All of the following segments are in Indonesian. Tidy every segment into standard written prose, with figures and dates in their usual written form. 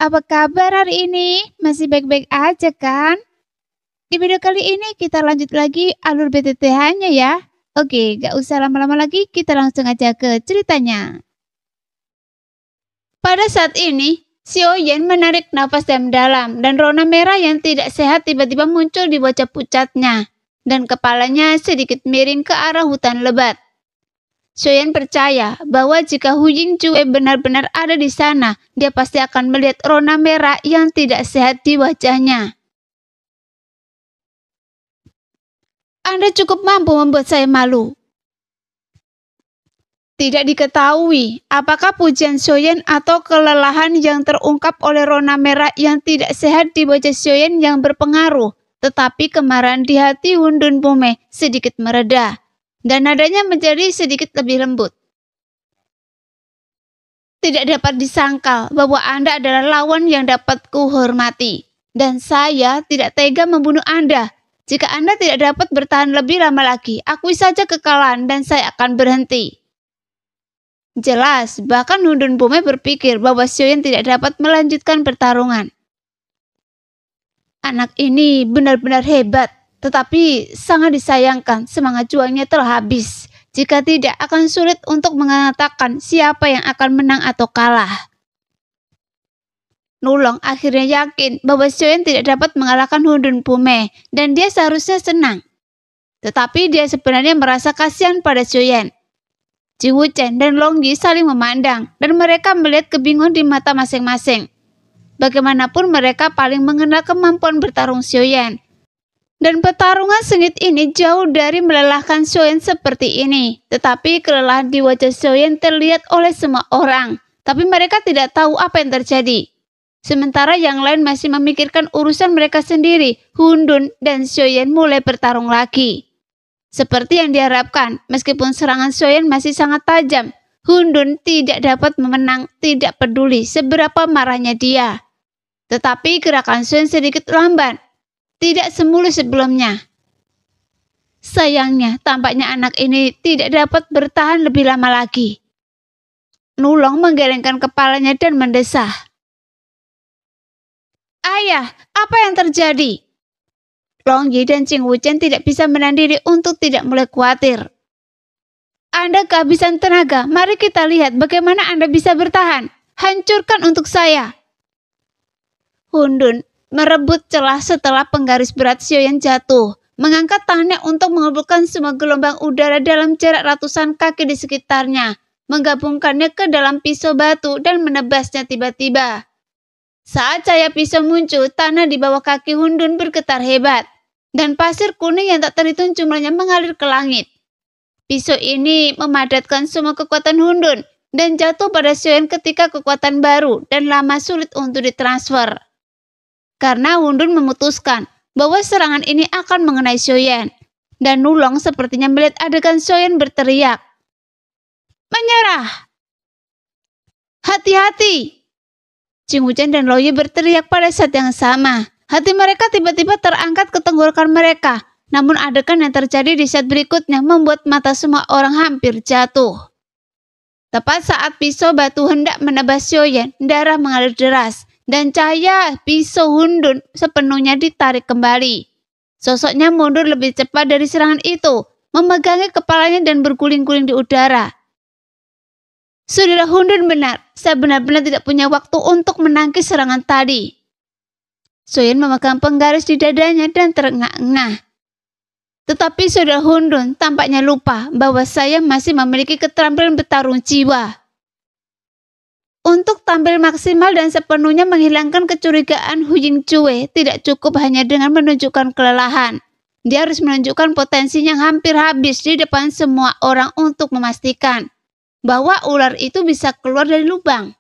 apa kabar hari ini? Masih baik-baik aja kan? Di video kali ini kita lanjut lagi alur BTTH-nya ya. Oke, gak usah lama-lama lagi, kita langsung aja ke ceritanya. Pada saat ini, Xiaoyan menarik nafas dalam dan rona merah yang tidak sehat tiba-tiba muncul di wajah pucatnya, dan kepalanya sedikit miring ke arah hutan lebat. Xiaoyan percaya bahwa jika Hu Yingzue benar-benar ada di sana, dia pasti akan melihat rona merah yang tidak sehat di wajahnya. Anda cukup mampu membuat saya malu. Tidak diketahui apakah pujian Xiaoyan atau kelelahan yang terungkap oleh rona merah yang tidak sehat di wajah Xiaoyan yang berpengaruh, tetapi kemarahan di hati Hun Dunpume sedikit mereda, dan nadanya menjadi sedikit lebih lembut. Tidak dapat disangkal bahwa Anda adalah lawan yang dapat kuhormati, dan saya tidak tega membunuh Anda. Jika Anda tidak dapat bertahan lebih lama lagi, akui saja kekalahan dan saya akan berhenti. Jelas, bahkan Hun Dunpume berpikir bahwa Xiaoyan tidak dapat melanjutkan pertarungan. Anak ini benar-benar hebat, tetapi sangat disayangkan semangat juangnya telah habis. Jika tidak, akan sulit untuk mengatakan siapa yang akan menang atau kalah. Nulong akhirnya yakin bahwa Xiaoyan tidak dapat mengalahkan Hun Dunpume, dan dia seharusnya senang. Tetapi dia sebenarnya merasa kasihan pada Xiaoyan. Jing Wuchen dan Long Yi saling memandang, dan mereka melihat kebingungan di mata masing-masing. Bagaimanapun mereka paling mengenal kemampuan bertarung Xiaoyan. Dan pertarungan sengit ini jauh dari melelahkan Xiaoyan seperti ini. Tetapi kelelahan di wajah Xiaoyan terlihat oleh semua orang. Tapi mereka tidak tahu apa yang terjadi. Sementara yang lain masih memikirkan urusan mereka sendiri, Hun Dun dan Xiaoyan mulai bertarung lagi. Seperti yang diharapkan, meskipun serangan Xiaoyan masih sangat tajam, Hun Dun tidak dapat memenang, tidak peduli seberapa marahnya dia. Tetapi gerakan Xiaoyan sedikit lambat, tidak semulus sebelumnya. Sayangnya, tampaknya anak ini tidak dapat bertahan lebih lama lagi. Nulong menggelengkan kepalanya dan mendesah. Ayah, apa yang terjadi? Long Yi dan Jing Wuchen tidak bisa menahan diri untuk tidak mulai khawatir. Anda kehabisan tenaga, mari kita lihat bagaimana Anda bisa bertahan. Hancurkan untuk saya. Hun Dun merebut celah setelah penggaris berat Xiaoyan jatuh, mengangkat tangannya untuk mengumpulkan semua gelombang udara dalam jarak ratusan kaki di sekitarnya, menggabungkannya ke dalam pisau batu dan menebasnya tiba-tiba. Saat cahaya pisau muncul, tanah di bawah kaki Hun Dun bergetar hebat, dan pasir kuning yang tak terhitung jumlahnya mengalir ke langit. Pisau ini memadatkan semua kekuatan Hun Dun dan jatuh pada Xiaoyan ketika kekuatan baru dan lama sulit untuk ditransfer. Karena Hun Dun memutuskan bahwa serangan ini akan mengenai Xiaoyan, dan Nulong sepertinya melihat adegan Xiaoyan berteriak, "Menyerah! Hati-hati!" Jing Wuchen dan Long Yi berteriak pada saat yang sama. Hati mereka tiba-tiba terangkat ke tenggorokan mereka. Namun adegan yang terjadi di set berikutnya membuat mata semua orang hampir jatuh. Tepat saat pisau batu hendak menebas Xiaoyan, darah mengalir deras. Dan cahaya pisau Hun Dun sepenuhnya ditarik kembali. Sosoknya mundur lebih cepat dari serangan itu, memegangi kepalanya dan berguling-guling di udara. Saudara Hun Dun benar, saya benar-benar tidak punya waktu untuk menangkis serangan tadi. Xiaoyan memegang penggaris di dadanya dan terengah-engah. Tetapi saudara Hun Dun tampaknya lupa bahwa saya masih memiliki keterampilan bertarung jiwa. Untuk tampil maksimal dan sepenuhnya menghilangkan kecurigaan Hu Yingzue, tidak cukup hanya dengan menunjukkan kelelahan. Dia harus menunjukkan potensinya yang hampir habis di depan semua orang untuk memastikan bahwa ular itu bisa keluar dari lubang.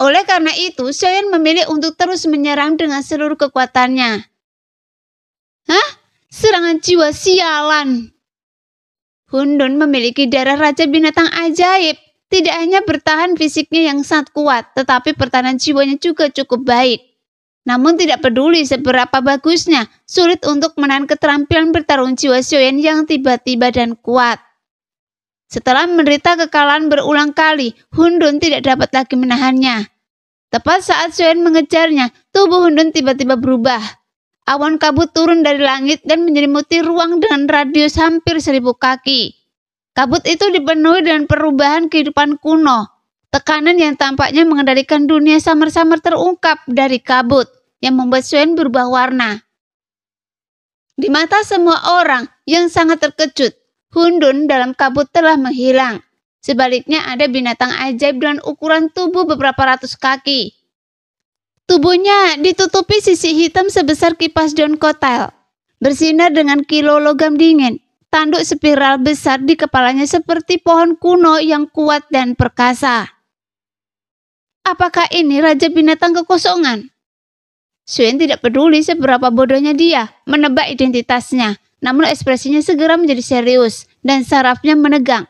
Oleh karena itu, Xiaoyan memilih untuk terus menyerang dengan seluruh kekuatannya. Hah? Serangan jiwa sialan! Hun Dun memiliki darah raja binatang ajaib. Tidak hanya bertahan fisiknya yang sangat kuat, tetapi pertahanan jiwanya juga cukup baik. Namun tidak peduli seberapa bagusnya, sulit untuk menahan keterampilan bertarung jiwa Xiaoyan yang tiba-tiba dan kuat. Setelah menderita kekalahan berulang kali, Hun Dun tidak dapat lagi menahannya. Tepat saat Sioyan mengejarnya, tubuh Hundun tiba-tiba berubah. Awan kabut turun dari langit dan menyelimuti ruang dengan radius hampir 1000 kaki. Kabut itu dipenuhi dengan perubahan kehidupan kuno. Tekanan yang tampaknya mengendalikan dunia samar-samar terungkap dari kabut yang membuat Sioyan berubah warna. Di mata semua orang yang sangat terkejut, Hundun dalam kabut telah menghilang. Sebaliknya ada binatang ajaib dengan ukuran tubuh beberapa ratus kaki. Tubuhnya ditutupi sisik hitam sebesar kipas daun kotel. Bersinar dengan kilo logam dingin. Tanduk spiral besar di kepalanya seperti pohon kuno yang kuat dan perkasa. Apakah ini Raja Binatang Kekosongan? Sioyan tidak peduli seberapa bodohnya dia menebak identitasnya. Namun ekspresinya segera menjadi serius dan sarafnya menegang.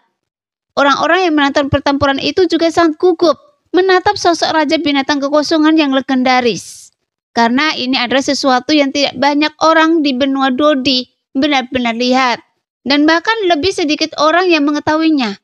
Orang-orang yang menonton pertempuran itu juga sangat gugup menatap sosok Raja Binatang Kekosongan yang legendaris. Karena ini adalah sesuatu yang tidak banyak orang di benua Dodi benar-benar lihat. Dan bahkan lebih sedikit orang yang mengetahuinya.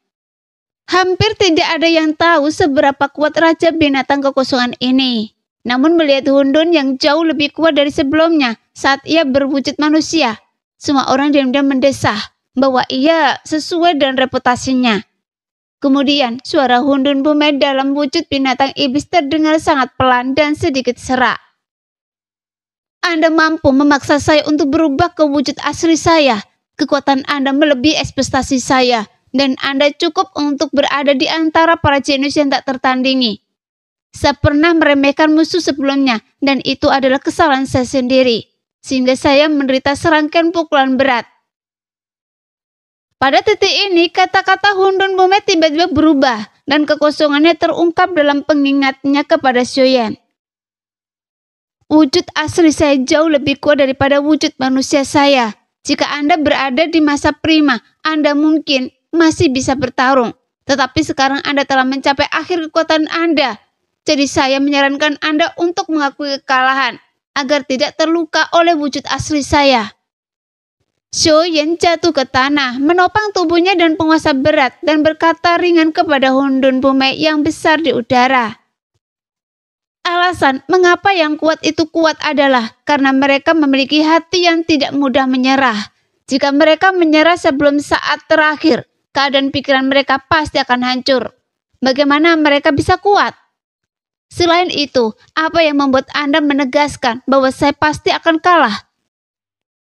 Hampir tidak ada yang tahu seberapa kuat Raja Binatang Kekosongan ini. Namun melihat Hundun yang jauh lebih kuat dari sebelumnya saat ia berwujud manusia, semua orang diam-diam mendesah bahwa ia sesuai dengan reputasinya. Kemudian, suara Hundun Bumei dalam wujud binatang iblis terdengar sangat pelan dan sedikit serak. Anda mampu memaksa saya untuk berubah ke wujud asli saya. Kekuatan Anda melebihi ekspektasi saya. Dan Anda cukup untuk berada di antara para jenius yang tak tertandingi. Saya pernah meremehkan musuh sebelumnya. Dan itu adalah kesalahan saya sendiri. Sehingga saya menderita serangkaian pukulan berat. Pada titik ini, kata-kata Hundun Bumei tiba-tiba berubah dan kekosongannya terungkap dalam pengingatnya kepada Sioyan. Wujud asli saya jauh lebih kuat daripada wujud manusia saya. Jika Anda berada di masa prima, Anda mungkin masih bisa bertarung. Tetapi sekarang Anda telah mencapai akhir kekuatan Anda. Jadi saya menyarankan Anda untuk mengakui kekalahan agar tidak terluka oleh wujud asli saya. Sioyan jatuh ke tanah, menopang tubuhnya dan penguasa berat dan berkata ringan kepada Hundun Bumei yang besar di udara. Alasan mengapa yang kuat itu kuat adalah karena mereka memiliki hati yang tidak mudah menyerah. Jika mereka menyerah sebelum saat terakhir, keadaan pikiran mereka pasti akan hancur. Bagaimana mereka bisa kuat? Selain itu, apa yang membuat Anda menegaskan bahwa saya pasti akan kalah?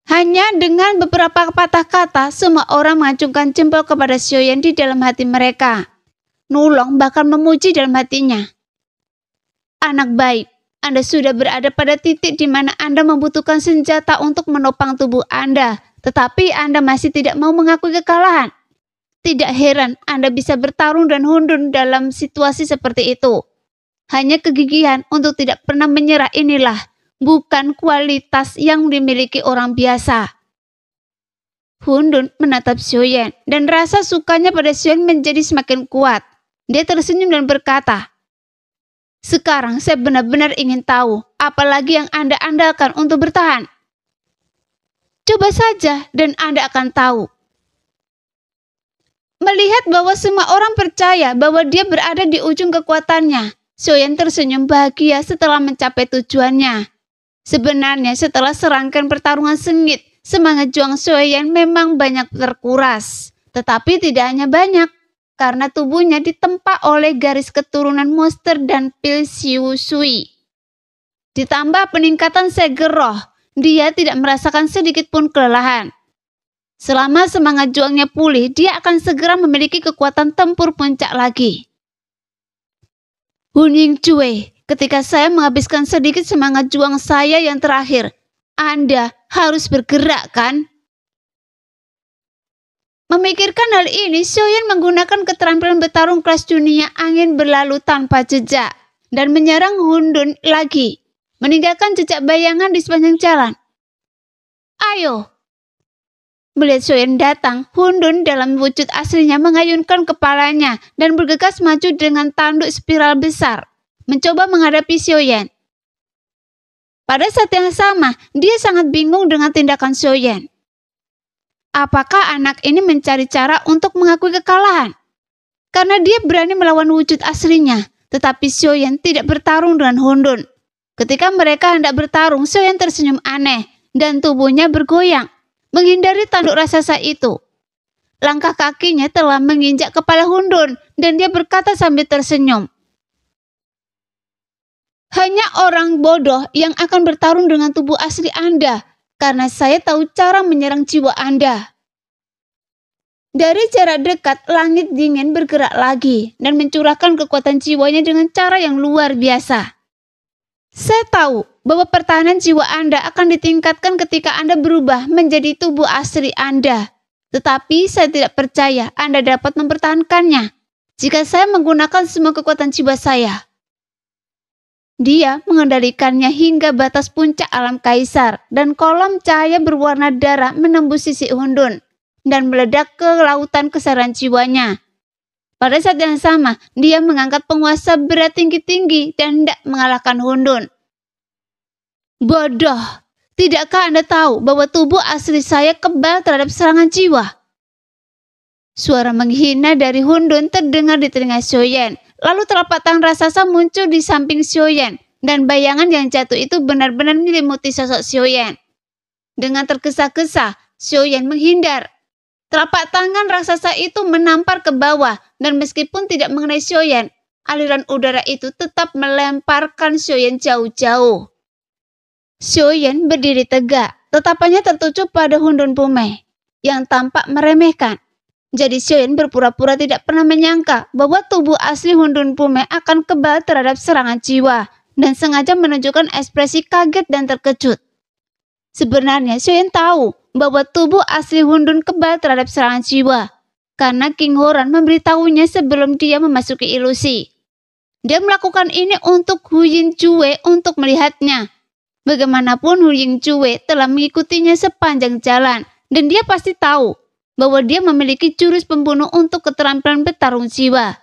Hanya dengan beberapa patah kata, semua orang mengacungkan jempol kepada Sioyan di dalam hati mereka. Nulong bahkan memuji dalam hatinya. Anak baik, Anda sudah berada pada titik di mana Anda membutuhkan senjata untuk menopang tubuh Anda, tetapi Anda masih tidak mau mengakui kekalahan. Tidak heran Anda bisa bertarung dan Hundun dalam situasi seperti itu. Hanya kegigihan untuk tidak pernah menyerah inilah bukan kualitas yang dimiliki orang biasa. Hundun menatap Sioyan dan rasa sukanya pada Sioyan menjadi semakin kuat. Dia tersenyum dan berkata, "Sekarang saya benar-benar ingin tahu apalagi yang Anda andalkan untuk bertahan. Coba saja dan Anda akan tahu." Melihat bahwa semua orang percaya bahwa dia berada di ujung kekuatannya, Sioyan tersenyum bahagia setelah mencapai tujuannya. Sebenarnya setelah serangkaian pertarungan sengit, semangat juang Sioyan memang banyak terkuras. Tetapi tidak hanya banyak, karena tubuhnya ditempa oleh garis keturunan monster dan pil Siu Sui. Ditambah peningkatan segel roh, dia tidak merasakan sedikit pun kelelahan. Selama semangat juangnya pulih, dia akan segera memiliki kekuatan tempur puncak lagi. Hunying Cue, ketika saya menghabiskan sedikit semangat juang saya yang terakhir, Anda harus bergerak, kan? Memikirkan hal ini, Sioyan menggunakan keterampilan bertarung kelas dunia angin berlalu tanpa jejak dan menyerang Hundun lagi, meninggalkan jejak bayangan di sepanjang jalan. Ayo! Melihat Sioyan datang, Hundun dalam wujud aslinya mengayunkan kepalanya dan bergegas maju dengan tanduk spiral besar, mencoba menghadapi Sioyan. Pada saat yang sama, dia sangat bingung dengan tindakan Sioyan. Apakah anak ini mencari cara untuk mengakui kekalahan? Karena dia berani melawan wujud aslinya, Tetapi Xiaoyan tidak bertarung dengan Hundun. Ketika mereka hendak bertarung, Xiaoyan tersenyum aneh dan tubuhnya bergoyang, menghindari tanduk raksasa itu. Langkah kakinya telah menginjak kepala Hundun dan dia berkata sambil tersenyum, "Hanya orang bodoh yang akan bertarung dengan tubuh asli Anda, karena saya tahu cara menyerang jiwa Anda." Dari jarak dekat, langit dingin bergerak lagi dan mencurahkan kekuatan jiwanya dengan cara yang luar biasa. Saya tahu bahwa pertahanan jiwa Anda akan ditingkatkan ketika Anda berubah menjadi tubuh asli Anda. Tetapi saya tidak percaya Anda dapat mempertahankannya jika saya menggunakan semua kekuatan jiwa saya. Dia mengendalikannya hingga batas puncak alam kaisar dan kolom cahaya berwarna darah menembus sisi Hundun dan meledak ke lautan kesadaran jiwanya. Pada saat yang sama, dia mengangkat penguasa berat tinggi-tinggi dan hendak mengalahkan Hundun. Bodoh, tidakkah Anda tahu bahwa tubuh asli saya kebal terhadap serangan jiwa? Suara menghina dari Hundun terdengar di telinga Xiaoyan. Lalu telapak tangan raksasa muncul di samping Xiaoyan dan bayangan yang jatuh itu benar-benar menyelimuti sosok Xiaoyan. Dengan tergesa-gesa, Xiaoyan menghindar. Telapak tangan raksasa itu menampar ke bawah dan meskipun tidak mengenai Xiaoyan, aliran udara itu tetap melemparkan Xiaoyan jauh-jauh. Xiaoyan berdiri tegak, tatapannya tertuju pada Hundun Pumei yang tampak meremehkan. Jadi Xiaoyan berpura-pura tidak pernah menyangka bahwa tubuh asli Hundun Pumei akan kebal terhadap serangan jiwa dan sengaja menunjukkan ekspresi kaget dan terkejut. Sebenarnya Xiaoyan tahu bahwa tubuh asli Hundun kebal terhadap serangan jiwa karena King Horan memberitahunya sebelum dia memasuki ilusi. Dia melakukan ini untuk Hu Yinjue untuk melihatnya. Bagaimanapun Hu Yinjue telah mengikutinya sepanjang jalan dan dia pasti tahu bahwa dia memiliki jurus pembunuh untuk keterampilan bertarung jiwa.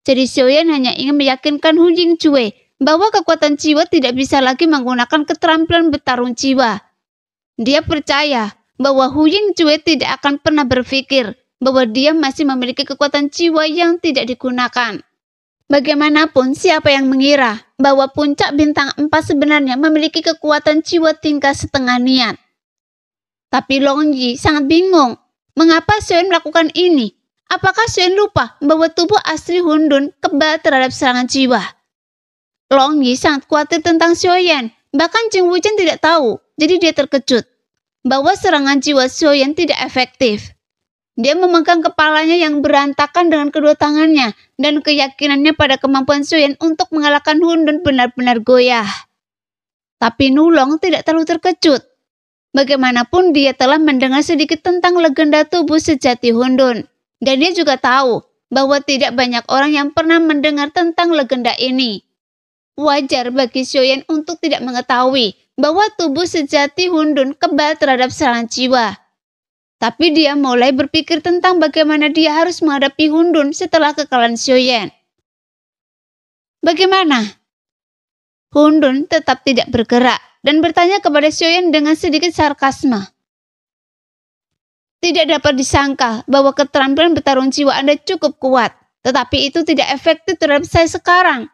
Jadi Xiaoyan hanya ingin meyakinkan Hu Yinjue bahwa kekuatan jiwa tidak bisa lagi menggunakan keterampilan bertarung jiwa. Dia percaya bahwa Hu Yinjue tidak akan pernah berpikir bahwa dia masih memiliki kekuatan jiwa yang tidak digunakan. Bagaimanapun siapa yang mengira bahwa puncak bintang 4 sebenarnya memiliki kekuatan jiwa tingkat setengah niat. Tapi Long Yi sangat bingung. Mengapa Xiaoyan melakukan ini? Apakah Xiaoyan lupa bahwa tubuh asli Hundun kebal terhadap serangan jiwa? Long Yi sangat khawatir tentang Xiaoyan. Bahkan Jing Wuchen tidak tahu, jadi dia terkejut bahwa serangan jiwa Xiaoyan tidak efektif. Dia memegang kepalanya yang berantakan dengan kedua tangannya dan keyakinannya pada kemampuan Xiaoyan untuk mengalahkan Hundun benar-benar goyah. Tapi Nulong tidak terlalu terkejut. Bagaimanapun dia telah mendengar sedikit tentang legenda tubuh sejati Hundun. Dan dia juga tahu bahwa tidak banyak orang yang pernah mendengar tentang legenda ini. Wajar bagi Xiaoyan untuk tidak mengetahui bahwa tubuh sejati Hundun kebal terhadap serangan jiwa. Tapi dia mulai berpikir tentang bagaimana dia harus menghadapi Hundun setelah kekalahan Xiaoyan. Bagaimana? Hundun tetap tidak bergerak dan bertanya kepada Xiaoyan dengan sedikit sarkasme. Tidak dapat disangka bahwa keterampilan bertarung jiwa Anda cukup kuat, tetapi itu tidak efektif terhadap saya sekarang.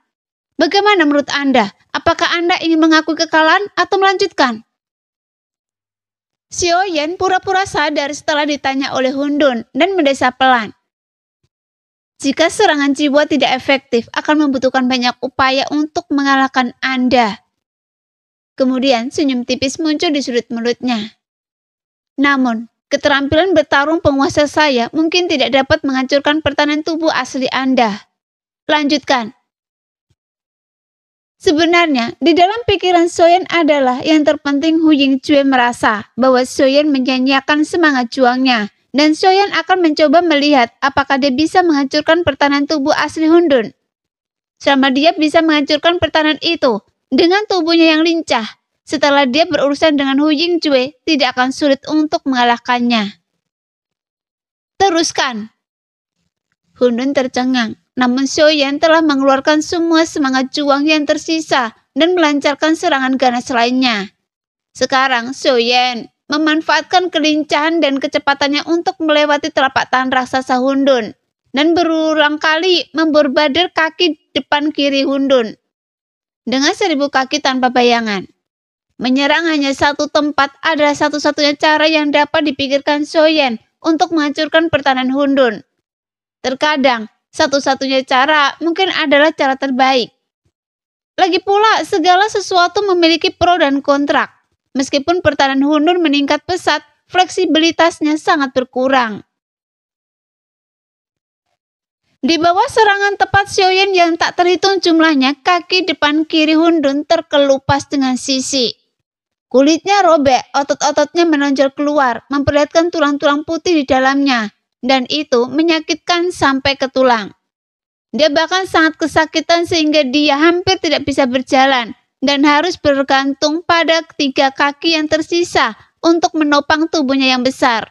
Bagaimana menurut Anda? Apakah Anda ingin mengakui kekalahan atau melanjutkan? Xiaoyan pura-pura sadar setelah ditanya oleh Hundun dan mendesah pelan. Jika serangan jiwa tidak efektif, akan membutuhkan banyak upaya untuk mengalahkan Anda. Kemudian senyum tipis muncul di sudut mulutnya. Namun, keterampilan bertarung penguasa saya mungkin tidak dapat menghancurkan pertahanan tubuh asli Anda. Lanjutkan. Sebenarnya, di dalam pikiran Xiaoyan adalah yang terpenting Hu Yinjue merasa bahwa Xiaoyan menyanyiakan semangat juangnya, dan Xiaoyan akan mencoba melihat apakah dia bisa menghancurkan pertahanan tubuh asli Hundun. Selama dia bisa menghancurkan pertahanan itu dengan tubuhnya yang lincah, setelah dia berurusan dengan Hu Yinjue, tidak akan sulit untuk mengalahkannya. Teruskan. Hundun tercengang. Namun Xiaoyan telah mengeluarkan semua semangat juang yang tersisa dan melancarkan serangan ganas lainnya. Sekarang Xiaoyan memanfaatkan kelincahan dan kecepatannya untuk melewati telapak tangan raksasa Hundun dan berulang kali memborbader kaki depan kiri Hundun dengan 1000 kaki tanpa bayangan. Menyerang hanya satu tempat adalah satu-satunya cara yang dapat dipikirkan Xiaoyan untuk menghancurkan pertahanan Hundun. Terkadang, satu-satunya cara mungkin adalah cara terbaik. Lagi pula, segala sesuatu memiliki pro dan kontra. Meskipun pertahanan Hundun meningkat pesat, fleksibilitasnya sangat berkurang. Di bawah serangan tepat Xiaoyan yang tak terhitung jumlahnya, kaki depan kiri Hundun terkelupas dengan sisi. Kulitnya robek, otot-ototnya menonjol keluar, memperlihatkan tulang-tulang putih di dalamnya, dan itu menyakitkan sampai ke tulang. Dia bahkan sangat kesakitan sehingga dia hampir tidak bisa berjalan dan harus bergantung pada 3 kaki yang tersisa untuk menopang tubuhnya yang besar.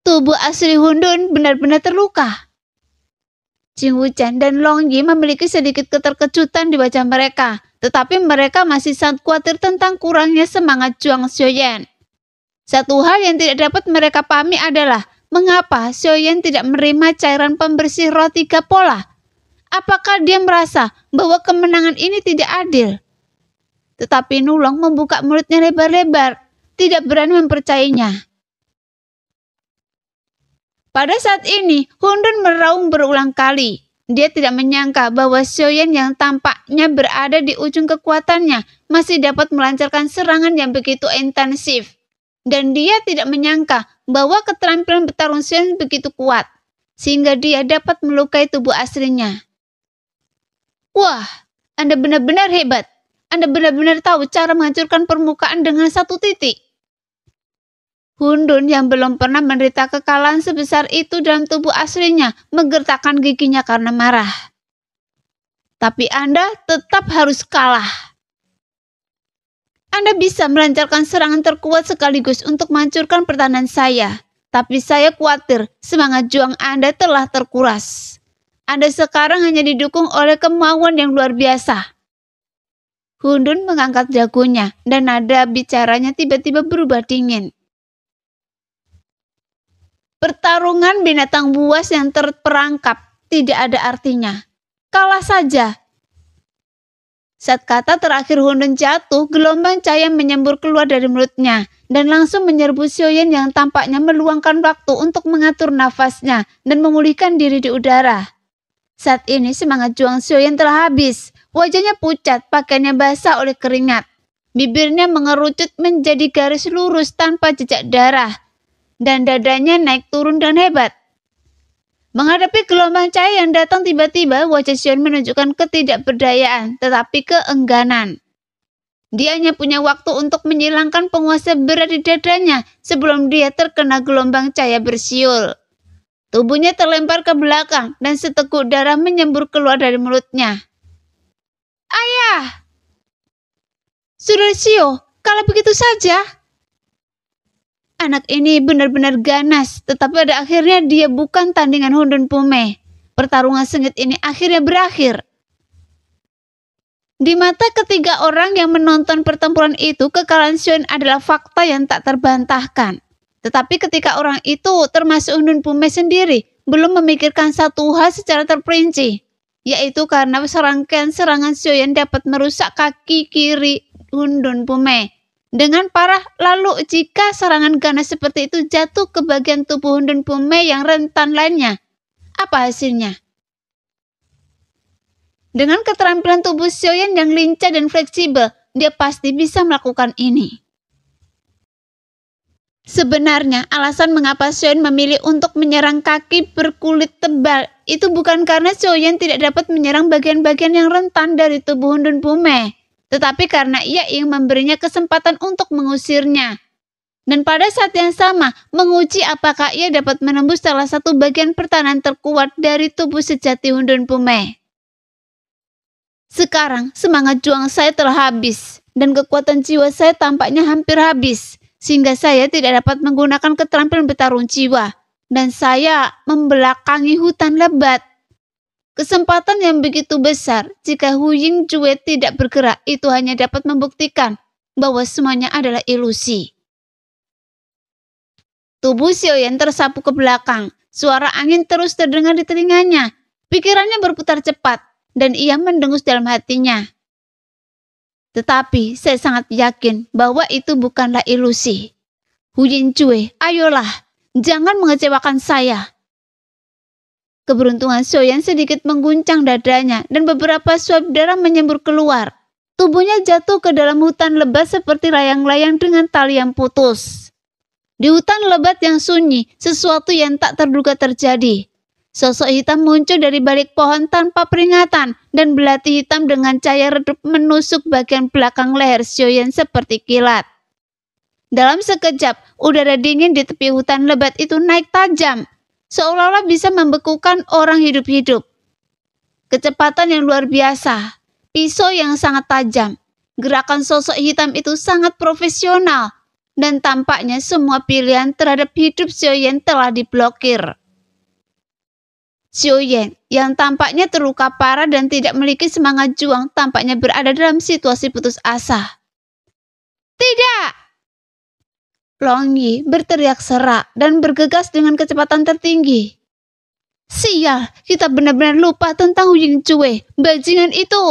Tubuh asli Hundun benar-benar terluka. Jing Wuchen dan Long Yi memiliki sedikit keterkejutan di wajah mereka, tetapi mereka masih sangat khawatir tentang kurangnya semangat Zhuang Xiaoyan. Satu hal yang tidak dapat mereka pahami adalah mengapa Xiaoyan tidak menerima cairan pembersih roh 3 pola. Apakah dia merasa bahwa kemenangan ini tidak adil? Tetapi Nulong membuka mulutnya lebar-lebar, tidak berani mempercayainya. Pada saat ini, Hundun meraung berulang kali. Dia tidak menyangka bahwa Xiaoyan yang tampaknya berada di ujung kekuatannya masih dapat melancarkan serangan yang begitu intensif. Dan dia tidak menyangka bahwa keterampilan bertarung Xiaoyan begitu kuat, sehingga dia dapat melukai tubuh aslinya. Wah, Anda benar-benar hebat. Anda benar-benar tahu cara menghancurkan permukaan dengan satu titik. Hundun yang belum pernah menderita kekalahan sebesar itu dalam tubuh aslinya menggertakkan giginya karena marah. Tapi Anda tetap harus kalah. Anda bisa melancarkan serangan terkuat sekaligus untuk menghancurkan pertahanan saya. Tapi saya khawatir semangat juang Anda telah terkuras. Anda sekarang hanya didukung oleh kemauan yang luar biasa. Hundun mengangkat dagunya dan nada bicaranya tiba-tiba berubah dingin. Pertarungan binatang buas yang terperangkap tidak ada artinya. Kalah saja. Saat kata terakhir Hundun jatuh, gelombang cahaya menyembur keluar dari mulutnya dan langsung menyerbu Xiaoyan yang tampaknya meluangkan waktu untuk mengatur nafasnya dan memulihkan diri di udara. Saat ini semangat juang Xiaoyan telah habis. Wajahnya pucat, pakaiannya basah oleh keringat. Bibirnya mengerucut menjadi garis lurus tanpa jejak darah. Dan dadanya naik turun dengan hebat. Menghadapi gelombang cahaya yang datang tiba-tiba, wajah Xiaoyan menunjukkan ketidakberdayaan, tetapi keengganan. Dia hanya punya waktu untuk menghilangkan penguasa berat di dadanya sebelum dia terkena gelombang cahaya bersiul. Tubuhnya terlempar ke belakang dan seteguk darah menyembur keluar dari mulutnya. Ayah! Saudara Xiao, kalah begitu saja? Anak ini benar-benar ganas, tetapi pada akhirnya dia bukan tandingan Hundun Pume. Pertarungan sengit ini akhirnya berakhir. Di mata ketiga orang yang menonton pertempuran itu, kekalahan Xiaoyan adalah fakta yang tak terbantahkan. Tetapi ketika orang itu, termasuk Hundun Pume sendiri, belum memikirkan satu hal secara terperinci, yaitu karena serangkaian serangan Xiaoyan dapat merusak kaki kiri Hundun Pume dengan parah. Lalu jika serangan ganas seperti itu jatuh ke bagian tubuh Hundun Pume yang rentan lainnya, apa hasilnya? Dengan keterampilan tubuh Xiaoyan yang lincah dan fleksibel, dia pasti bisa melakukan ini. Sebenarnya, alasan mengapa Xiaoyan memilih untuk menyerang kaki berkulit tebal itu bukan karena Xiaoyan tidak dapat menyerang bagian-bagian yang rentan dari tubuh Hundun Pume, tetapi karena ia ingin memberinya kesempatan untuk mengusirnya. Dan pada saat yang sama, menguji apakah ia dapat menembus salah satu bagian pertahanan terkuat dari tubuh sejati Hundun Pume. Sekarang, semangat juang saya telah habis, dan kekuatan jiwa saya tampaknya hampir habis, sehingga saya tidak dapat menggunakan keterampilan bertarung jiwa, dan saya membelakangi hutan lebat. Kesempatan yang begitu besar, jika Hu Yingjue tidak bergerak, itu hanya dapat membuktikan bahwa semuanya adalah ilusi. Tubuh Xiaoyan tersapu ke belakang, suara angin terus terdengar di telinganya, Pikirannya berputar cepat dan ia mendengus dalam hatinya. Tetapi saya sangat yakin bahwa itu bukanlah ilusi. Hu Yincue, ayolah, jangan mengecewakan saya. Keberuntungan Xiaoyan sedikit mengguncang dadanya dan beberapa suap darah menyembur keluar. Tubuhnya jatuh ke dalam hutan lebat seperti layang-layang dengan tali yang putus. Di hutan lebat yang sunyi, sesuatu yang tak terduga terjadi. Sosok hitam muncul dari balik pohon tanpa peringatan dan belati hitam dengan cahaya redup menusuk bagian belakang leher Xiaoyan seperti kilat. Dalam sekejap, udara dingin di tepi hutan lebat itu naik tajam, seolah-olah bisa membekukan orang hidup-hidup. Kecepatan yang luar biasa, pisau yang sangat tajam, gerakan sosok hitam itu sangat profesional, dan tampaknya semua pilihan terhadap hidup Xiaoyan telah diblokir. Xiaoyan yang tampaknya terluka parah dan tidak memiliki semangat juang tampaknya berada dalam situasi putus asa. Tidak! Long Yi berteriak serak dan bergegas dengan kecepatan tertinggi. Sial, kita benar-benar lupa tentang Hu Yincue, bajingan itu.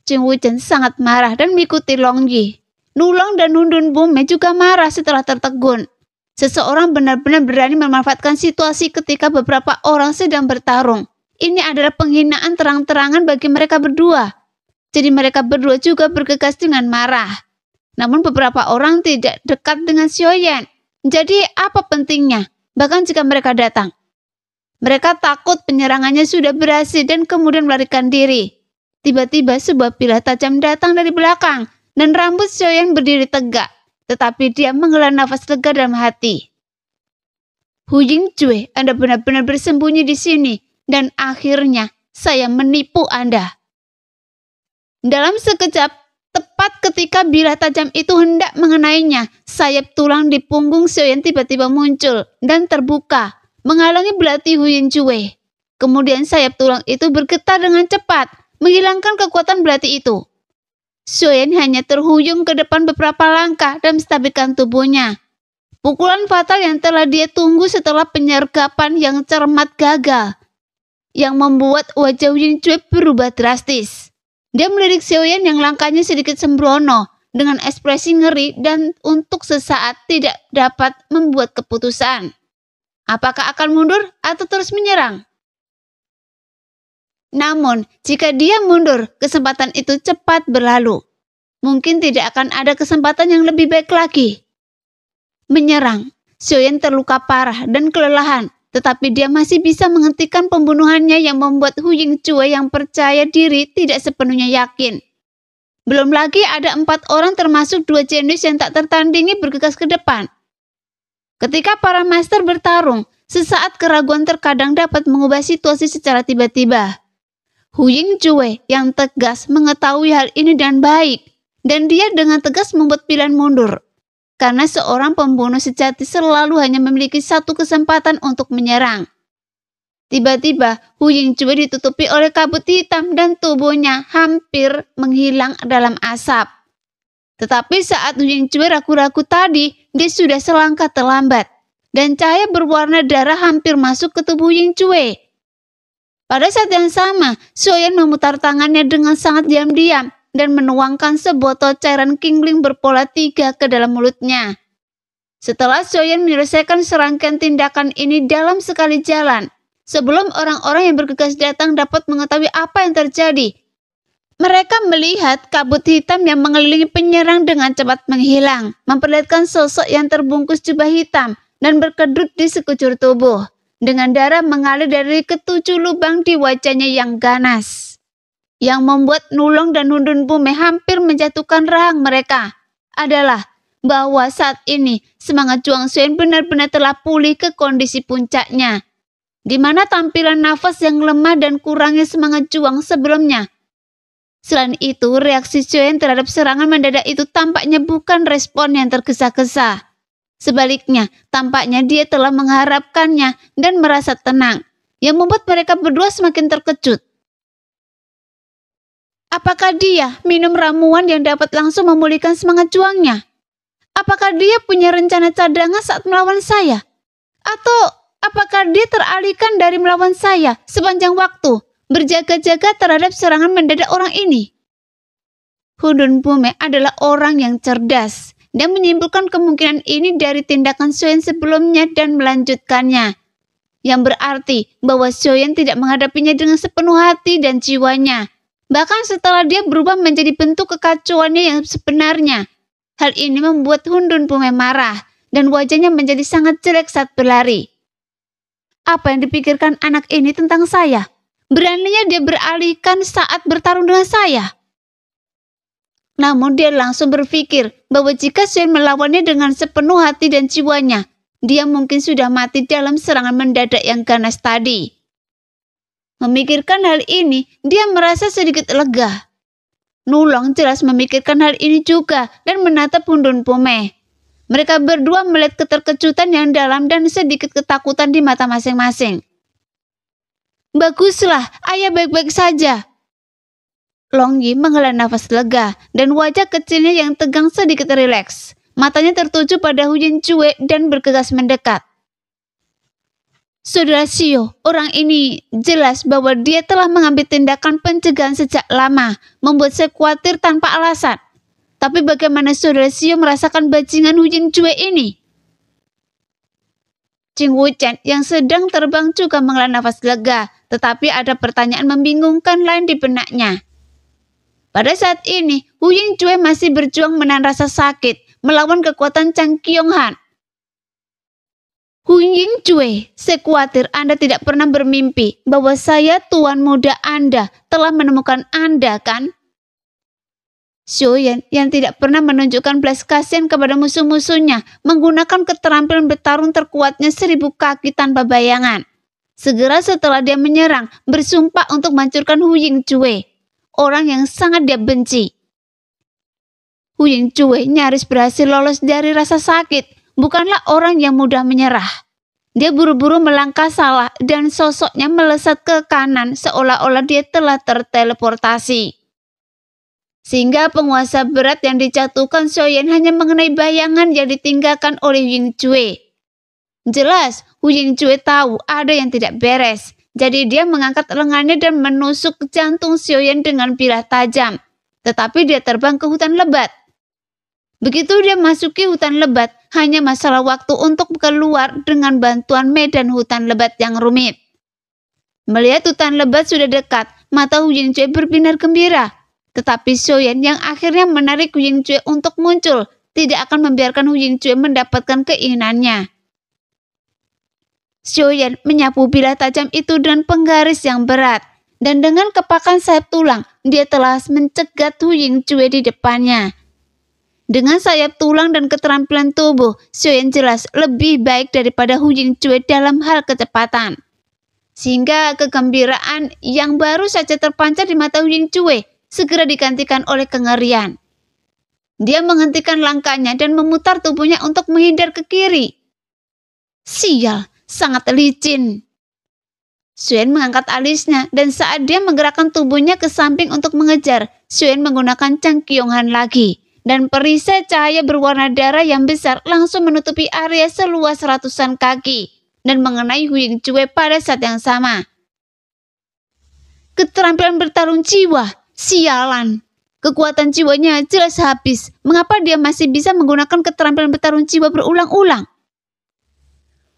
Jing Wuchen sangat marah dan mengikuti Long Yi. Nulong dan Hundun Bume juga marah setelah tertegun. Seseorang benar-benar berani memanfaatkan situasi ketika beberapa orang sedang bertarung. Ini adalah penghinaan terang-terangan bagi mereka berdua. Jadi mereka berdua juga bergegas dengan marah. Namun beberapa orang tidak dekat dengan Xiaoyan. Jadi apa pentingnya? Bahkan jika mereka datang. Mereka takut penyerangannya sudah berhasil dan kemudian melarikan diri. Tiba-tiba sebuah pilah tajam datang dari belakang. Dan rambut Xiaoyan berdiri tegak, tetapi dia menghela nafas lega dalam hati. Hu Yincue, Anda benar-benar bersembunyi di sini, dan akhirnya saya menipu Anda. Dalam sekejap, tepat ketika bilah tajam itu hendak mengenainya, sayap tulang di punggung Xiaoyan tiba-tiba muncul dan terbuka, menghalangi belati Hu Yincue. Kemudian sayap tulang itu bergetar dengan cepat, menghilangkan kekuatan belati itu. Xiaoyan hanya terhuyung ke depan beberapa langkah dan menstabilkan tubuhnya. Pukulan fatal yang telah dia tunggu setelah penyergapan yang cermat gagal, yang membuat wajah Hu Yincue berubah drastis. Dia melirik Xiaoyan yang langkahnya sedikit sembrono, dengan ekspresi ngeri dan untuk sesaat tidak dapat membuat keputusan. Apakah akan mundur atau terus menyerang? Namun, jika dia mundur, kesempatan itu cepat berlalu. Mungkin tidak akan ada kesempatan yang lebih baik lagi. Menyerang, Xiaoyan terluka parah dan kelelahan, tetapi dia masih bisa menghentikan pembunuhannya yang membuat Hu Yincue yang percaya diri tidak sepenuhnya yakin. Belum lagi ada 4 orang termasuk 2 jenius yang tak tertandingi bergegas ke depan. Ketika para master bertarung, sesaat keraguan terkadang dapat mengubah situasi secara tiba-tiba. Hu Yincue yang tegas mengetahui hal ini dengan baik, dan dia dengan tegas membuat pilihan mundur. Karena seorang pembunuh sejati selalu hanya memiliki satu kesempatan untuk menyerang. Tiba-tiba, Hu Yincue ditutupi oleh kabut hitam dan tubuhnya hampir menghilang dalam asap. Tetapi saat Hu Yincue ragu-ragu tadi, dia sudah selangkah terlambat, dan cahaya berwarna darah hampir masuk ke tubuh Hu Yincue. Pada saat yang sama, Xiaoyan memutar tangannya dengan sangat diam-diam dan menuangkan sebotol cairan Qingling berpola 3 ke dalam mulutnya. Setelah Xiaoyan menyelesaikan serangkaian tindakan ini dalam sekali jalan, sebelum orang-orang yang bergegas datang dapat mengetahui apa yang terjadi, mereka melihat kabut hitam yang mengelilingi penyerang dengan cepat menghilang, memperlihatkan sosok yang terbungkus jubah hitam dan berkedut di sekujur tubuh, dengan darah mengalir dari ketujuh lubang di wajahnya yang ganas. Yang membuat Nulong dan Hundun Bume hampir menjatuhkan rahang mereka adalah bahwa saat ini semangat juang Xiaoyan benar-benar telah pulih ke kondisi puncaknya, di mana tampilan nafas yang lemah dan kurangnya semangat juang sebelumnya. Selain itu, reaksi Xiaoyan terhadap serangan mendadak itu tampaknya bukan respon yang tergesa-gesa. Sebaliknya, tampaknya dia telah mengharapkannya dan merasa tenang, yang membuat mereka berdua semakin terkejut. Apakah dia minum ramuan yang dapat langsung memulihkan semangat juangnya? Apakah dia punya rencana cadangan saat melawan saya? Atau Apakah dia teralihkan dari melawan saya sepanjang waktu, berjaga-jaga terhadap serangan mendadak orang ini? Hundun Pume adalah orang yang cerdas. Dia menyimpulkan kemungkinan ini dari tindakan Xiaoyan sebelumnya dan melanjutkannya. Yang berarti bahwa Xiaoyan tidak menghadapinya dengan sepenuh hati dan jiwanya. Bahkan setelah dia berubah menjadi bentuk kekacauannya yang sebenarnya. Hal ini membuat Hundun Pume marah dan wajahnya menjadi sangat jelek saat berlari. Apa yang dipikirkan anak ini tentang saya? Beraninya dia beralihkan saat bertarung dengan saya. Namun dia langsung berpikir bahwa jika Xiaoyan melawannya dengan sepenuh hati dan jiwanya, dia mungkin sudah mati dalam serangan mendadak yang ganas tadi. Memikirkan hal ini, dia merasa sedikit lega. Nulong jelas memikirkan hal ini juga dan menatap Hundun Pume. Mereka berdua melihat keterkejutan yang dalam dan sedikit ketakutan di mata masing-masing. Baguslah, ayah baik-baik saja. Long Yi menghela nafas lega dan wajah kecilnya yang tegang sedikit rileks. Matanya tertuju pada Hu Yingcue dan bergegas mendekat. Saudara Xiao, orang ini jelas bahwa dia telah mengambil tindakan pencegahan sejak lama, membuat saya khawatir tanpa alasan. Tapi bagaimana saudara Xiao merasakan bajingan Hu Yingcue ini? Jing Wuchen yang sedang terbang juga menghela nafas lega, tetapi ada pertanyaan membingungkan lain di benaknya. Pada saat ini, Hu Yingcue masih berjuang menahan rasa sakit, melawan kekuatan Chang Qionghan. Hu Yingcue, saya khawatir Anda tidak pernah bermimpi bahwa saya, tuan muda Anda, telah menemukan Anda, kan? Xiaoyan yang tidak pernah menunjukkan belas kasihan kepada musuh-musuhnya menggunakan keterampilan bertarung terkuatnya 1000 kaki tanpa bayangan. Segera setelah dia menyerang, bersumpah untuk menghancurkan Hu Yingcue, orang yang sangat dia benci. Hu Yingcue nyaris berhasil lolos dari rasa sakit, bukanlah orang yang mudah menyerah. Dia buru-buru melangkah salah dan sosoknya melesat ke kanan seolah-olah dia telah terteleportasi. Sehingga penguasa berat yang dijatuhkan Xiaoyan hanya mengenai bayangan yang ditinggalkan oleh Yingcue. Jelas, Hu Yingcue tahu ada yang tidak beres. Jadi dia mengangkat lengannya dan menusuk jantung Xiaoyan dengan bilah tajam. Tetapi dia terbang ke hutan lebat. Begitu dia masuki hutan lebat, hanya masalah waktu untuk keluar dengan bantuan medan hutan lebat yang rumit. Melihat hutan lebat sudah dekat, mata Hu Yingcue berbinar gembira. Tetapi Xiaoyan yang akhirnya menarik Hu Yingcue untuk muncul, tidak akan membiarkan Hu Yingcue mendapatkan keinginannya. Xiaoyan menyapu bilah tajam itu dengan penggaris yang berat, dan dengan kepakan sayap tulang, dia telah mencegat Hu Yingcue di depannya. Dengan sayap tulang dan keterampilan tubuh, Xiaoyan jelas lebih baik daripada Hu Yingcue dalam hal kecepatan. Sehingga kegembiraan yang baru saja terpancar di mata Hu Yingcue segera digantikan oleh kengerian. Dia menghentikan langkahnya dan memutar tubuhnya untuk menghindar ke kiri. Sial, sangat licin. Xiaoyan mengangkat alisnya dan saat dia menggerakkan tubuhnya ke samping untuk mengejar, Xiaoyan menggunakan Chang Qionghan lagi. Dan perisai cahaya berwarna darah yang besar langsung menutupi area seluas ratusan kaki dan mengenai Hu Yingcue pada saat yang sama. Keterampilan bertarung jiwa, sialan. Kekuatan jiwanya jelas habis. Mengapa dia masih bisa menggunakan keterampilan bertarung jiwa berulang-ulang?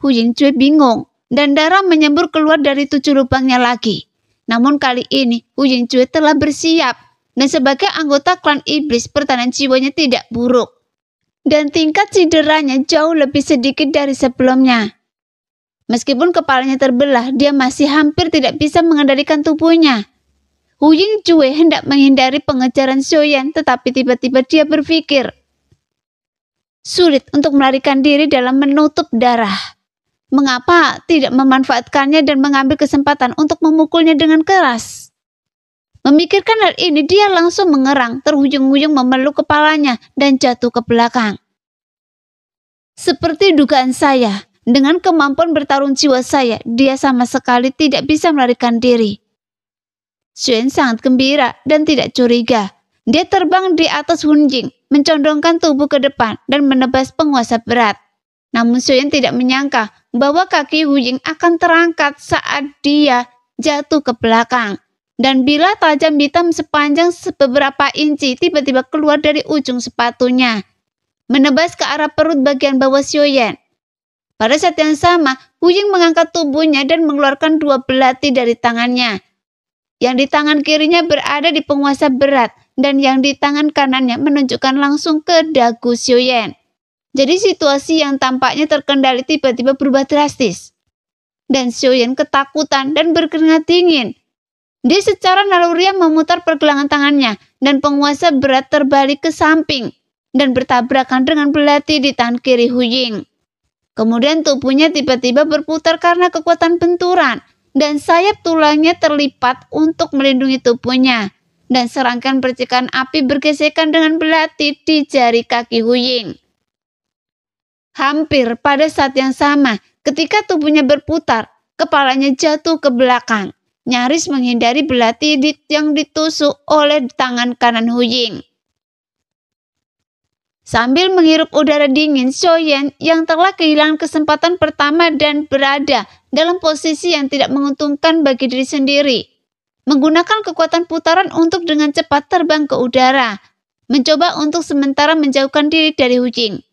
Hu Yingcue bingung dan darah menyembur keluar dari 7 lubangnya lagi. Namun kali ini Hu Yingcue telah bersiap. Dan sebagai anggota klan iblis, pertahanan jiwanya tidak buruk. Dan tingkat cederanya jauh lebih sedikit dari sebelumnya. Meskipun kepalanya terbelah, dia masih hampir tidak bisa mengendalikan tubuhnya. Hu Yingcue hendak menghindari pengejaran Xiaoyan, tetapi tiba-tiba dia berpikir. Sulit untuk melarikan diri dalam menutup darah. Mengapa tidak memanfaatkannya dan mengambil kesempatan untuk memukulnya dengan keras? Memikirkan hal ini, dia langsung mengerang, terhuyung-huyung memeluk kepalanya dan jatuh ke belakang. Seperti dugaan saya, dengan kemampuan bertarung jiwa saya, dia sama sekali tidak bisa melarikan diri. Xiaoyan sangat gembira dan tidak curiga. Dia terbang di atas Hun Jing, mencondongkan tubuh ke depan dan menebas penguasa berat. Namun Xiaoyan tidak menyangka bahwa kaki Hu Ying akan terangkat saat dia jatuh ke belakang. Dan bila tajam hitam sepanjang beberapa inci tiba-tiba keluar dari ujung sepatunya, menebas ke arah perut bagian bawah Xiaoyan. Pada saat yang sama, Hu Ying mengangkat tubuhnya dan mengeluarkan 2 belati dari tangannya. Yang di tangan kirinya berada di penguasa berat, dan yang di tangan kanannya menunjukkan langsung ke dagu Xiaoyan. Jadi situasi yang tampaknya terkendali tiba-tiba berubah drastis. Dan Xiaoyan ketakutan dan berkeringat dingin. Dia secara naluriah memutar pergelangan tangannya, dan penguasa berat terbalik ke samping dan bertabrakan dengan belati di tangan kiri Hu Ying. Kemudian tubuhnya tiba-tiba berputar karena kekuatan benturan, dan sayap tulangnya terlipat untuk melindungi tubuhnya, dan serangkaian percikan api bergesekan dengan belati di jari kaki Hu Ying. Hampir pada saat yang sama, ketika tubuhnya berputar, kepalanya jatuh ke belakang, nyaris menghindari belati yang ditusuk oleh tangan kanan Hu Ying. Sambil menghirup udara dingin, Xiaoyan yang telah kehilangan kesempatan pertama dan berada dalam posisi yang tidak menguntungkan bagi diri sendiri, menggunakan kekuatan putaran untuk dengan cepat terbang ke udara, mencoba untuk sementara menjauhkan diri dari Hu Ying.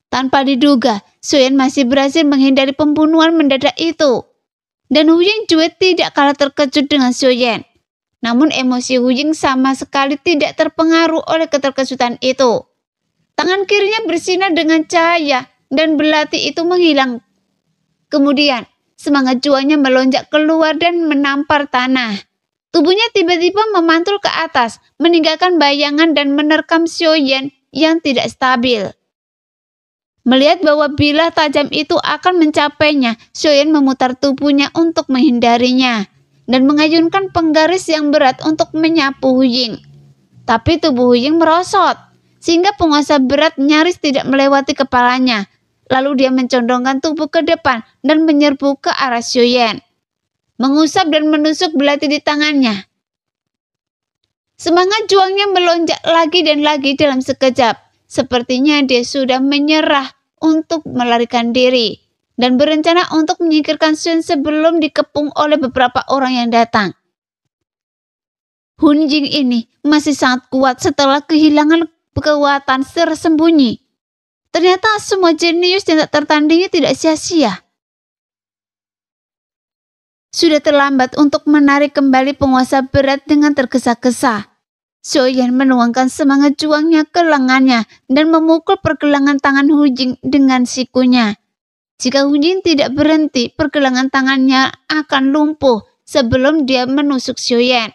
Tanpa diduga, Xiaoyan masih berhasil menghindari pembunuhan mendadak itu. Dan Hu Ying juga tidak kalah terkejut dengan Xiaoyan. Namun emosi Hu Ying sama sekali tidak terpengaruh oleh keterkejutan itu. Tangan kirinya bersinar dengan cahaya dan belati itu menghilang. Kemudian, semangat juangnya melonjak keluar dan menampar tanah. Tubuhnya tiba-tiba memantul ke atas, meninggalkan bayangan dan menerkam Xiaoyan yang tidak stabil. Melihat bahwa bilah tajam itu akan mencapainya, Xiaoyan memutar tubuhnya untuk menghindarinya dan mengayunkan penggaris yang berat untuk menyapu Hu Ying. Tapi tubuh Hu Ying merosot, sehingga penguasa berat nyaris tidak melewati kepalanya. Lalu dia mencondongkan tubuh ke depan dan menyerbu ke arah Xiaoyan, mengusap dan menusuk belati di tangannya. Semangat juangnya melonjak lagi dan lagi dalam sekejap. Sepertinya dia sudah menyerah untuk melarikan diri dan berencana untuk menyingkirkan Xiaoyan sebelum dikepung oleh beberapa orang yang datang. Hu Ying ini masih sangat kuat setelah kehilangan kekuatan tersembunyi. Ternyata semua jenius yang tak tertandingi tidak sia-sia. Sudah terlambat untuk menarik kembali penguasa berat dengan tergesa-gesa. Xiaoyan menuangkan semangat juangnya ke lengannya dan memukul pergelangan tangan Hu Ying dengan sikunya. Jika Hu Ying tidak berhenti, pergelangan tangannya akan lumpuh sebelum dia menusuk Xiaoyan.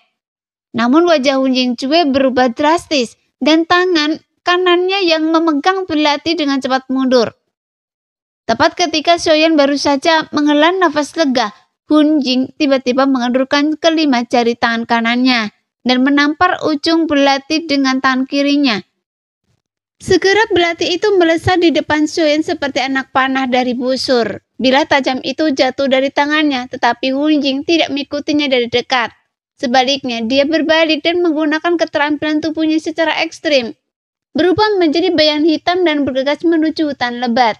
Namun wajah Hu Ying juga berubah drastis dan tangan kanannya yang memegang belati dengan cepat mundur. Tepat ketika Xiaoyan baru saja menghela nafas lega, Hu Ying tiba-tiba mengendurkan kelima jari tangan kanannya dan menampar ujung belati dengan tangan kirinya. Segera belati itu melesat di depan Xiaoyan seperti anak panah dari busur. Bila tajam itu jatuh dari tangannya, tetapi Hu Ying tidak mengikutinya dari dekat. Sebaliknya, dia berbalik dan menggunakan keterampilan tubuhnya secara ekstrim, berubah menjadi bayangan hitam dan bergegas menuju hutan lebat.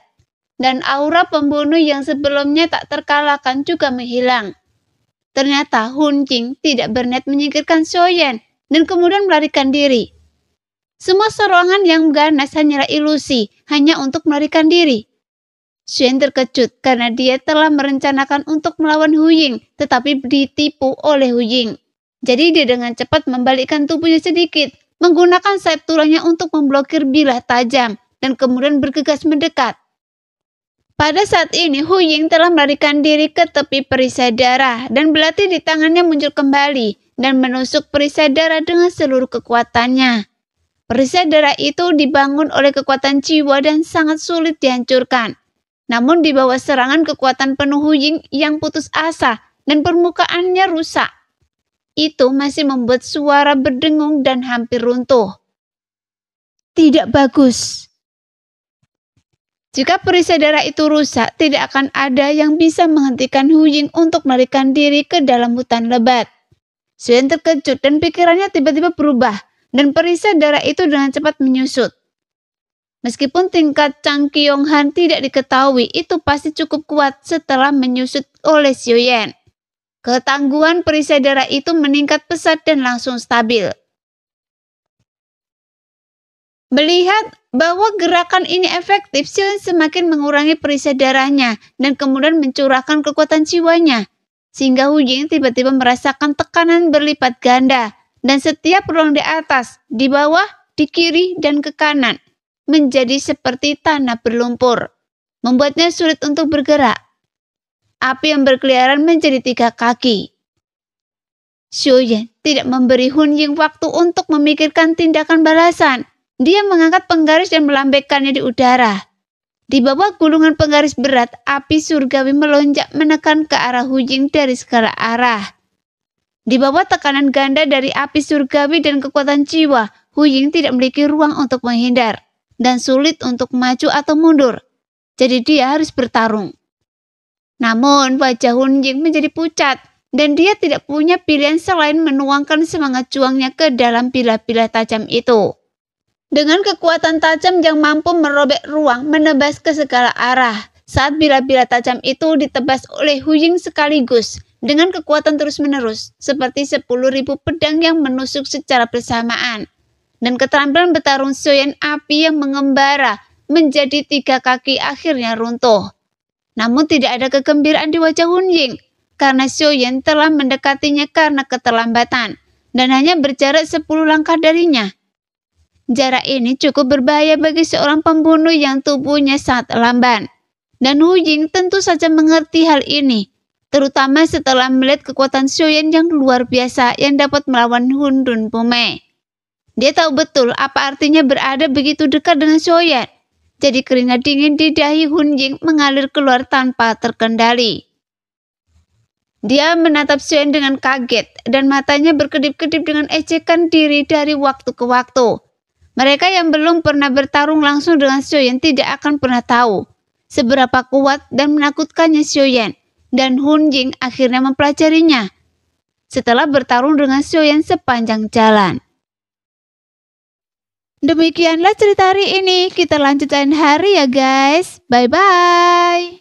Dan aura pembunuh yang sebelumnya tak terkalahkan juga menghilang. Ternyata Hu Ying tidak berniat menyingkirkan Xiaoyan dan kemudian melarikan diri. Semua serangan yang ganas hanyalah ilusi, hanya untuk melarikan diri. Xiaoyan terkejut karena dia telah merencanakan untuk melawan Hu Ying, tetapi ditipu oleh Hu Ying. Jadi dia dengan cepat membalikkan tubuhnya sedikit, menggunakan sayap tulangnya untuk memblokir bilah tajam, dan kemudian bergegas mendekat. Pada saat ini, Hu Ying telah melarikan diri ke tepi perisai darah, dan belati di tangannya muncul kembali, dan menusuk perisai darah dengan seluruh kekuatannya. Perisai darah itu dibangun oleh kekuatan jiwa dan sangat sulit dihancurkan. Namun di bawah serangan kekuatan penuh Hu Ying yang putus asa, dan permukaannya rusak, itu masih membuat suara berdengung dan hampir runtuh. Tidak bagus. Jika perisai darah itu rusak, tidak akan ada yang bisa menghentikan Hu Ying untuk melarikan diri ke dalam hutan lebat. Xiaoyan terkejut dan pikirannya tiba-tiba berubah, dan perisai darah itu dengan cepat menyusut. Meskipun tingkat Chang Kyong-han tidak diketahui, itu pasti cukup kuat setelah menyusut oleh Xiaoyan. Ketangguhan perisai darah itu meningkat pesat dan langsung stabil. Melihat bahwa gerakan ini efektif, Xiaoyan semakin mengurangi perisai darahnya dan kemudian mencurahkan kekuatan jiwanya. Sehingga Hu Ying tiba-tiba merasakan tekanan berlipat ganda dan setiap ruang di atas, di bawah, di kiri, dan ke kanan menjadi seperti tanah berlumpur, membuatnya sulit untuk bergerak. Api yang berkeliaran menjadi 3 kaki. Xiaoyan tidak memberi Hu Ying waktu untuk memikirkan tindakan balasan. Dia mengangkat penggaris dan melambaikannya di udara. Di bawah gulungan penggaris berat, api surgawi melonjak menekan ke arah Hu Ying dari segala arah. Di bawah tekanan ganda dari api surgawi dan kekuatan jiwa, Hu Ying tidak memiliki ruang untuk menghindar dan sulit untuk maju atau mundur. Jadi dia harus bertarung. Namun wajah Hu Ying menjadi pucat dan dia tidak punya pilihan selain menuangkan semangat juangnya ke dalam pilah-pilah tajam itu. Dengan kekuatan tajam yang mampu merobek ruang, menebas ke segala arah. Saat bilah-bilah tajam itu ditebas oleh Hu Ying sekaligus dengan kekuatan terus-menerus, seperti 10.000 pedang yang menusuk secara bersamaan. Dan keterampilan bertarung Xiaoyan api yang mengembara menjadi 3 kaki akhirnya runtuh. Namun tidak ada kegembiraan di wajah Hu Ying karena Xiaoyan telah mendekatinya karena keterlambatan dan hanya berjarak 10 langkah darinya. Jarak ini cukup berbahaya bagi seorang pembunuh yang tubuhnya sangat lamban. Dan Hu Ying tentu saja mengerti hal ini, terutama setelah melihat kekuatan Xiaoyan yang luar biasa yang dapat melawan Hun Dun Pume. Dia tahu betul apa artinya berada begitu dekat dengan Xiaoyan. Jadi keringat dingin di dahi Hu Ying mengalir keluar tanpa terkendali. Dia menatap Xiaoyan dengan kaget dan matanya berkedip-kedip dengan ejekan diri dari waktu ke waktu. Mereka yang belum pernah bertarung langsung dengan Xiaoyan tidak akan pernah tahu seberapa kuat dan menakutkannya Xiaoyan, dan Hu Ying akhirnya mempelajarinya setelah bertarung dengan Xiaoyan sepanjang jalan. Demikianlah cerita hari ini. Kita lanjut lain hari ya guys. Bye-bye.